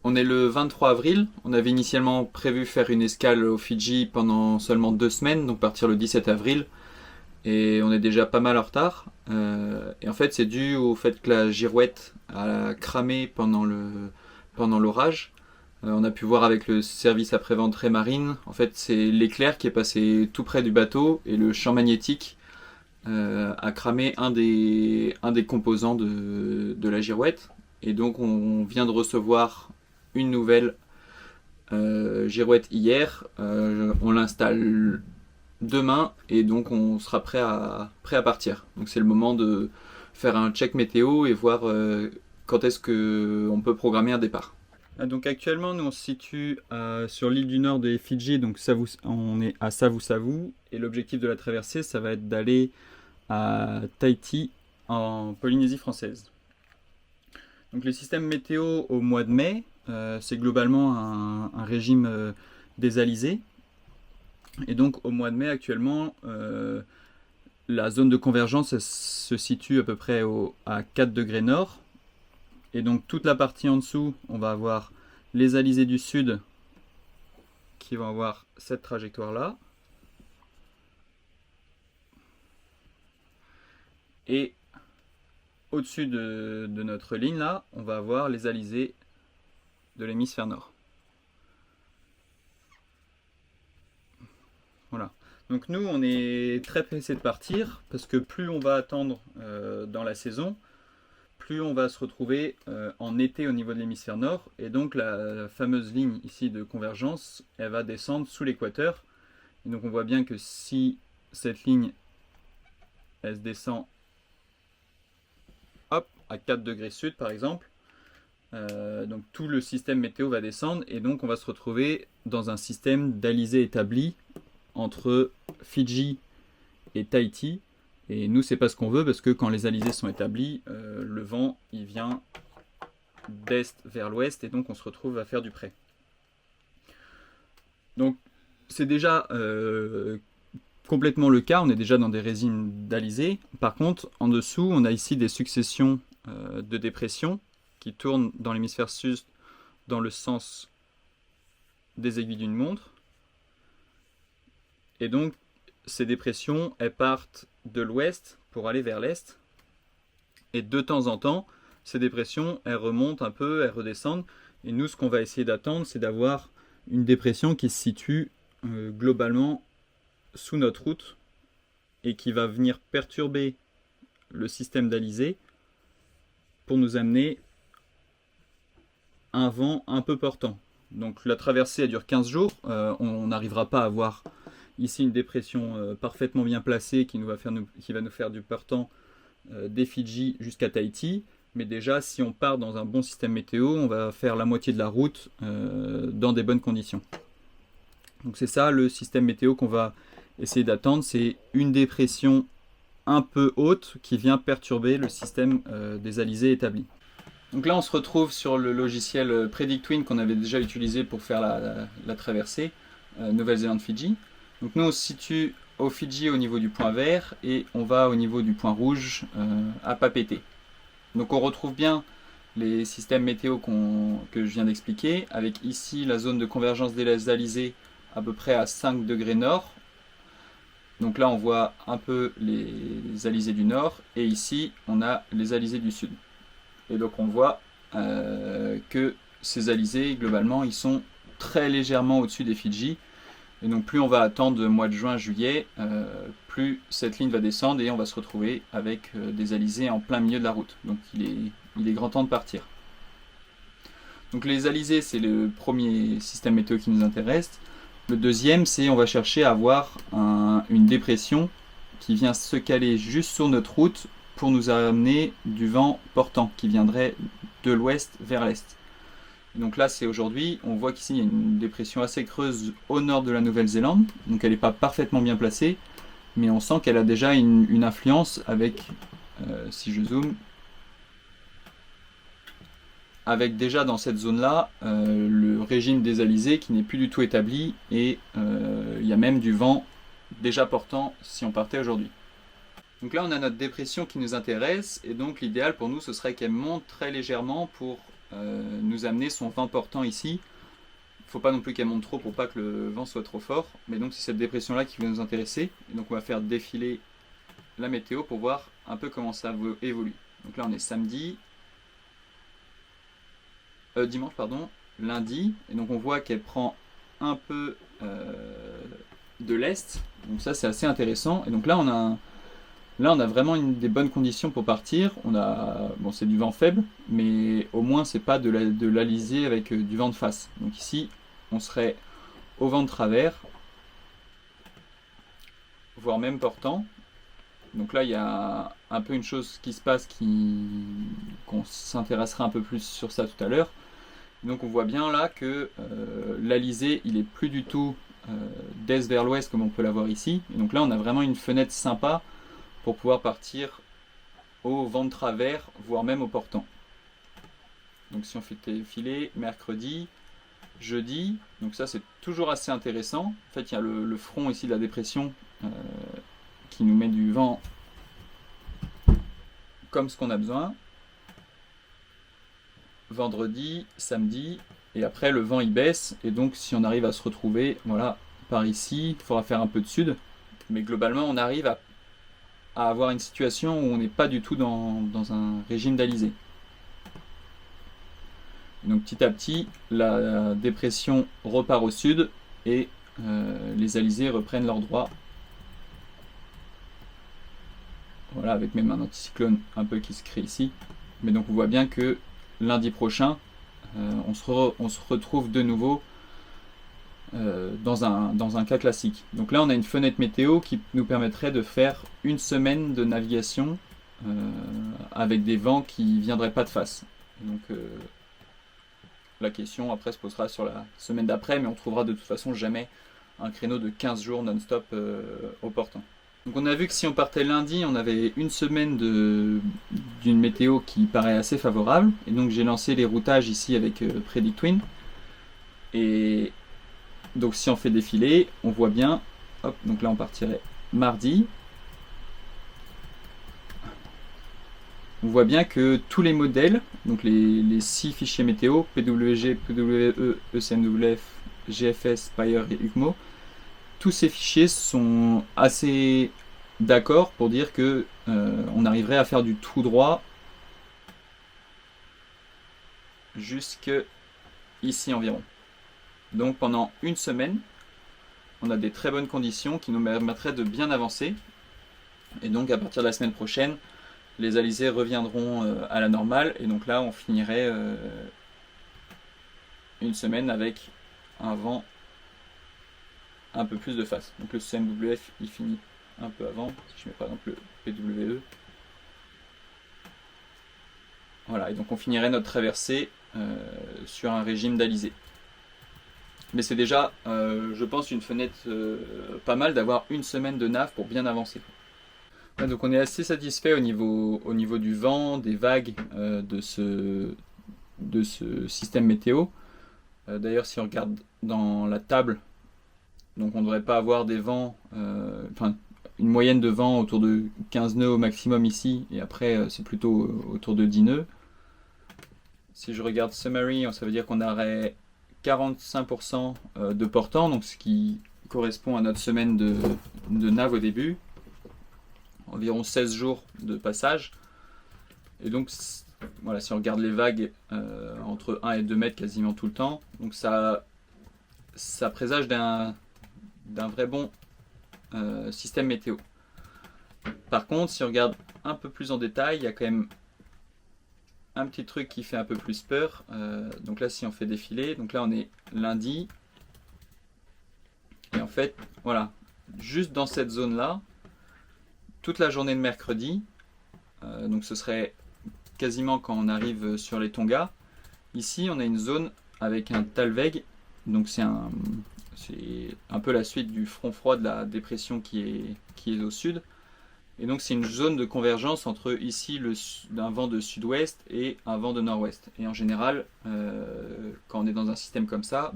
On est le 23 avril, on avait initialement prévu faire une escale aux Fidji pendant seulement 2 semaines, donc partir le 17 avril, et on est déjà pas mal en retard. Et en fait c'est dû au fait que la girouette a cramé pendant l'orage. On a pu voir avec le service après-vente Raymarine, en fait c'est l'éclair qui est passé tout près du bateau et le champ magnétique a cramé un des composants de la girouette. Et donc on vient de recevoir une nouvelle girouette hier. On l'installe demain et donc on sera prêt à partir. Donc c'est le moment de faire un check météo et voir quand est-ce qu'on peut programmer un départ. Donc actuellement nous on se situe sur l'île du nord des Fidji, donc on est à Savu et l'objectif de la traversée ça va être d'aller à Tahiti en Polynésie française. Donc le système météo au mois de mai, c'est globalement un régime des alizés. Et donc au mois de mai actuellement, la zone de convergence se situe à peu près à 4 degrés nord. Et donc toute la partie en dessous, on va avoir les alizés du sud qui vont avoir cette trajectoire-là. Et au-dessus de notre ligne là, on va avoir les alizés de l'hémisphère nord. Voilà. Donc nous, on est très pressé de partir parce que plus on va attendre dans la saison, plus on va se retrouver en été au niveau de l'hémisphère nord. Et donc la fameuse ligne ici de convergence, elle va descendre sous l'équateur. Et donc on voit bien que si cette ligne, elle se descend hop, à 4 degrés sud par exemple, donc tout le système météo va descendre et donc on va se retrouver dans un système d'alizés établi entre Fidji et Tahiti. Et nous, c'est pas ce qu'on veut parce que quand les alizés sont établis, le vent il vient d'est vers l'ouest et donc on se retrouve à faire du près. Donc c'est déjà complètement le cas, on est déjà dans des régimes d'alizés. Par contre, en dessous, on a ici des successions de dépressions qui tournent dans l'hémisphère sud dans le sens des aiguilles d'une montre. Et donc, ces dépressions, elles partent de l'ouest pour aller vers l'est. Et de temps en temps, ces dépressions, elles remontent un peu, elles redescendent. Et nous, ce qu'on va essayer d'attendre, c'est d'avoir une dépression qui se situe globalement sous notre route et qui va venir perturber le système d'alizés pour nous amener un vent un peu portant. Donc la traversée elle dure 15 jours, on n'arrivera pas à avoir ici une dépression parfaitement bien placée qui va nous faire du portant des Fidji jusqu'à Tahiti. Mais déjà, si on part dans un bon système météo, on va faire la moitié de la route dans des bonnes conditions. Donc c'est ça le système météo qu'on va essayer d'attendre, c'est une dépression un peu haute qui vient perturber le système des alizés établis. Donc là on se retrouve sur le logiciel PredictWind qu'on avait déjà utilisé pour faire la traversée Nouvelle-Zélande-Fidji. Donc nous on se situe au Fidji au niveau du point vert et on va au niveau du point rouge à Papeete. Donc on retrouve bien les systèmes météo que je viens d'expliquer, avec ici la zone de convergence des alizés à peu près à 5 degrés nord. Donc là on voit un peu les alizés du nord et ici on a les alizés du sud. Et donc on voit que ces alizés globalement ils sont très légèrement au-dessus des Fidji. Et donc plus on va attendre le mois de juin, juillet, plus cette ligne va descendre et on va se retrouver avec des alizés en plein milieu de la route. Donc il est grand temps de partir. Donc les alizés c'est le premier système météo qui nous intéresse. Le deuxième c'est on va chercher à avoir une dépression qui vient se caler juste sur notre route pour nous amener du vent portant qui viendrait de l'ouest vers l'est. Donc là c'est aujourd'hui, on voit qu'ici il y a une dépression assez creuse au nord de la Nouvelle-Zélande, donc elle n'est pas parfaitement bien placée, mais on sent qu'elle a déjà une influence avec, si je zoome, avec déjà dans cette zone-là le régime des alizés qui n'est plus du tout établi et il y a même du vent déjà portant si on partait aujourd'hui. Donc là on a notre dépression qui nous intéresse et donc l'idéal pour nous ce serait qu'elle monte très légèrement pour nous amener son vent portant ici. Il ne faut pas non plus qu'elle monte trop pour pas que le vent soit trop fort. Mais donc c'est cette dépression là qui va nous intéresser. Et donc on va faire défiler la météo pour voir un peu comment ça évolue. Donc là on est samedi, dimanche pardon, lundi. Et donc on voit qu'elle prend un peu de l'est. Donc ça c'est assez intéressant. Et donc là on a vraiment des bonnes conditions pour partir. Bon, c'est du vent faible, mais au moins c'est pas de l'alizé avec du vent de face. Donc ici, on serait au vent de travers, voire même portant. Donc là, il y a un peu une chose qui se passe qu'on s'intéressera un peu plus sur ça tout à l'heure. Donc on voit bien là que l'alizé, il est plus du tout d'est vers l'ouest comme on peut l'avoir ici. Et donc là, on a vraiment une fenêtre sympa pour pouvoir partir au vent de travers, voire même au portant. Donc si on fait défiler mercredi, jeudi, donc ça c'est toujours assez intéressant. En fait, il y a le front ici de la dépression qui nous met du vent comme ce qu'on a besoin. Vendredi, samedi, et après le vent il baisse, et donc si on arrive à se retrouver, voilà, par ici, il faudra faire un peu de sud, mais globalement on arrive à avoir une situation où on n'est pas du tout dans un régime d'alizé. Donc petit à petit, la dépression repart au sud et les alizés reprennent leur droit. Voilà, avec même un anticyclone un peu qui se crée ici. Mais donc on voit bien que lundi prochain, on se retrouve de nouveau dans un cas classique. Donc là on a une fenêtre météo qui nous permettrait de faire une semaine de navigation avec des vents qui ne viendraient pas de face. Donc la question après se posera sur la semaine d'après, mais on trouvera de toute façon jamais un créneau de 15 jours non-stop au portant. Donc on a vu que si on partait lundi, on avait une semaine d'une météo qui paraît assez favorable. Et donc j'ai lancé les routages ici avec PredictWind. Et donc si on fait défiler, on voit bien, hop, donc là on partirait mardi. On voit bien que tous les modèles, donc les 6 fichiers météo, PWG, PWE, ECMWF, GFS, Spire et UCMO, tous ces fichiers sont assez d'accord pour dire que on arriverait à faire du tout droit jusque ici environ. Donc pendant une semaine, on a des très bonnes conditions qui nous permettraient de bien avancer. Et donc à partir de la semaine prochaine, les alizés reviendront à la normale. Et donc là, on finirait une semaine avec un vent un peu plus de face. Donc le CMWF, il finit un peu avant. Si je mets par exemple le PWE. Voilà, et donc on finirait notre traversée sur un régime d'alizé. Mais c'est déjà, je pense, une fenêtre pas mal d'avoir une semaine de nav pour bien avancer. Ouais, donc on est assez satisfait au niveau du vent, des vagues de ce système météo. D'ailleurs, si on regarde dans la table, donc on ne devrait pas avoir des vents, une moyenne de vent autour de 15 nœuds au maximum ici, et après c'est plutôt autour de 10 nœuds. Si je regarde summary, ça veut dire qu'on aurait 45% de portant, donc ce qui correspond à notre semaine de nav au début. Environ 16 jours de passage. Et donc, voilà, si on regarde les vagues entre 1 et 2 mètres quasiment tout le temps, donc ça présage d'un vrai bon système météo. Par contre, si on regarde un peu plus en détail, il y a quand même un petit truc qui fait un peu plus peur. Donc là, si on fait défiler, donc là on est lundi. Et en fait, voilà, juste dans cette zone-là, toute la journée de mercredi, donc ce serait quasiment quand on arrive sur les Tonga. Ici, on a une zone avec un talweg, donc c'est un peu la suite du front froid de la dépression qui est au sud. Et donc c'est une zone de convergence entre ici un vent de sud-ouest et un vent de nord-ouest. Et en général, quand on est dans un système comme ça,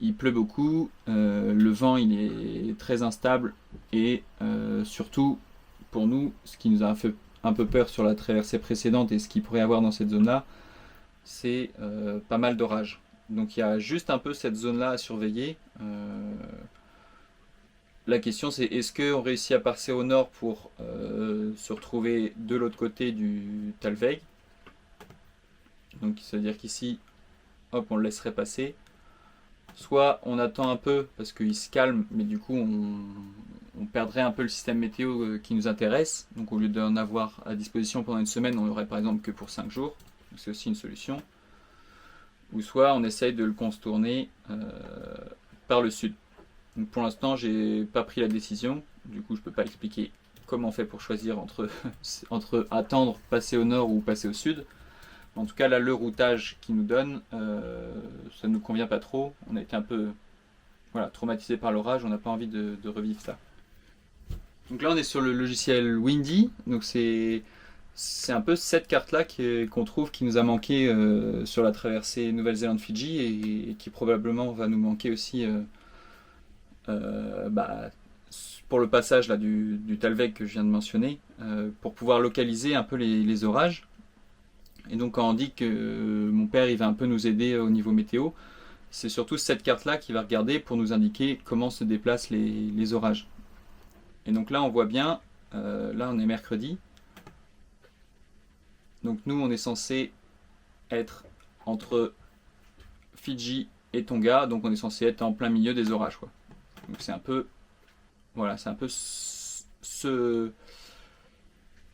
il pleut beaucoup, le vent il est très instable et surtout pour nous, ce qui nous a fait un peu peur sur la traversée précédente et ce qu'il pourrait y avoir dans cette zone-là, c'est pas mal d'orages. Donc il y a juste un peu cette zone-là à surveiller. La question c'est est-ce qu'on réussit à passer au nord pour se retrouver de l'autre côté du Talweg. Donc ça veut dire qu'ici, hop, on le laisserait passer. Soit on attend un peu parce qu'il se calme, mais du coup on perdrait un peu le système météo qui nous intéresse. Donc au lieu d'en avoir à disposition pendant une semaine, on l'aurait par exemple que pour 5 jours. C'est aussi une solution. Ou soit on essaye de le contourner par le sud. Donc pour l'instant, j'ai pas pris la décision. Du coup, je peux pas expliquer comment on fait pour choisir entre attendre, passer au nord ou passer au sud. En tout cas, là, le routage qu'il nous donne, ça ne nous convient pas trop. On a été un peu traumatisé par l'orage, on n'a pas envie de revivre ça. Donc là, on est sur le logiciel Windy. Donc c'est un peu cette carte-là qu'on trouve qui nous a manqué sur la traversée Nouvelle-Zélande-Fidji et qui probablement va nous manquer aussi pour le passage là, du Talweg que je viens de mentionner, pour pouvoir localiser un peu les orages. Et donc quand on dit que mon père il va un peu nous aider au niveau météo, c'est surtout cette carte-là qui va regarder pour nous indiquer comment se déplacent les orages. Et donc là on voit bien, là on est mercredi, donc nous on est censé être entre Fidji et Tonga, donc on est censé être en plein milieu des orages, quoi. Donc c'est un peu, voilà, c'est un peu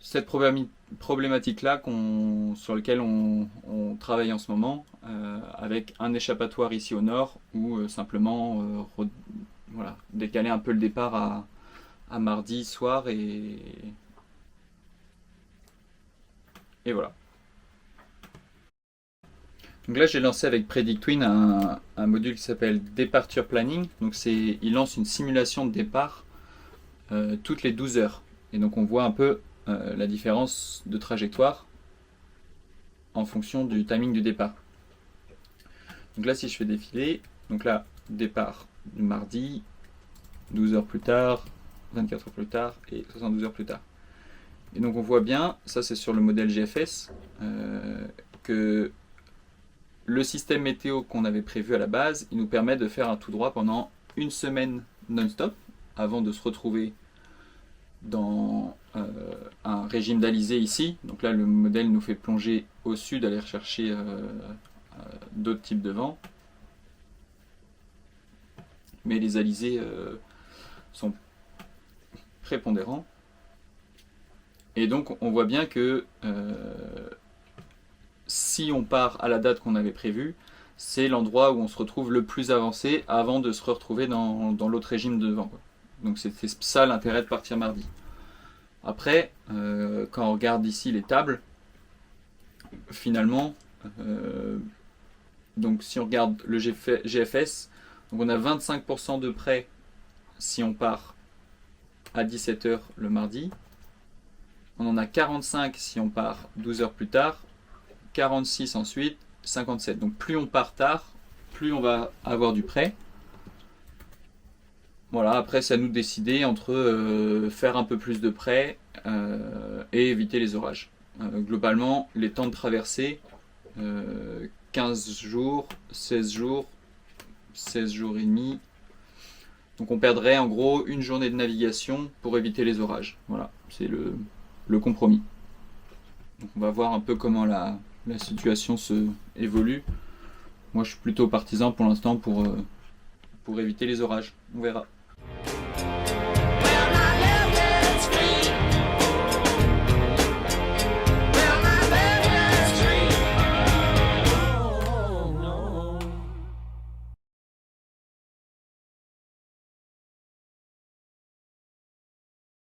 cette problématique-là sur laquelle on travaille en ce moment, avec un échappatoire ici au nord, ou simplement décaler un peu le départ à mardi soir, et voilà. Donc là, j'ai lancé avec PredictWind un module qui s'appelle Departure Planning. Donc il lance une simulation de départ toutes les 12 heures. Et donc on voit un peu la différence de trajectoire en fonction du timing du départ. Donc là, si je fais défiler, donc là, départ du mardi, 12 heures plus tard, 24 heures plus tard et 72 heures plus tard. Et donc on voit bien, ça c'est sur le modèle GFS, que le système météo qu'on avait prévu à la base, il nous permet de faire un tout droit pendant une semaine non-stop, avant de se retrouver dans un régime d'alizé ici. Donc là, le modèle nous fait plonger au sud, aller rechercher d'autres types de vent. Mais les alizés sont prépondérants. Et donc, on voit bien que si on part à la date qu'on avait prévue, c'est l'endroit où on se retrouve le plus avancé avant de se retrouver dans l'autre régime de vent, quoi. Donc c'était ça l'intérêt de partir mardi. Après, quand on regarde ici les tables, finalement, donc si on regarde le GFS, donc on a 25% de prêt si on part à 17h le mardi. On en a 45 si on part 12 heures plus tard, 46 ensuite, 57. Donc plus on part tard, plus on va avoir du prêt. Voilà, après c'est à nous de décider entre faire un peu plus de prêt et éviter les orages. Globalement, les temps de traversée, 15 jours, 16 jours, 16 jours et demi. Donc on perdrait en gros une journée de navigation pour éviter les orages. Voilà, c'est le compromis. Donc on va voir un peu comment la situation se évolue. Moi je suis plutôt partisan pour l'instant pour éviter les orages. On verra.